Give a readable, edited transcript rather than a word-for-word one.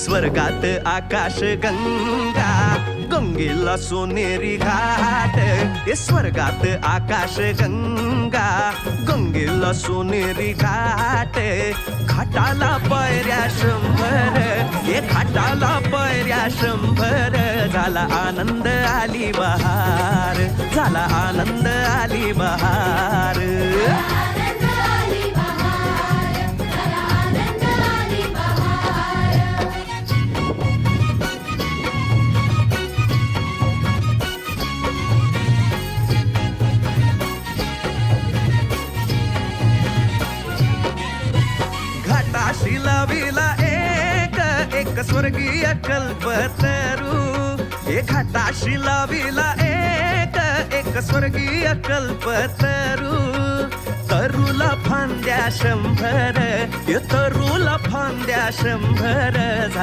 स्वर्गात आकाश गंगा, गंगेला सोनेरी घाट. स्वर्गात आकाश गंगा, गंगेला सोनेरी घाट. घाटाला पायऱ्या 100, घाटाला पायऱ्या 100. झाला आनंद आली बहार, झाला आनंद आली बहार. घाटाशी लाविला एक स्वर्गीय कल्पतरू. घाटाशी लाविला एक स्वर्गीय कल्पतरू. तरूला फांद्या 100, तरूला फांद्या 100.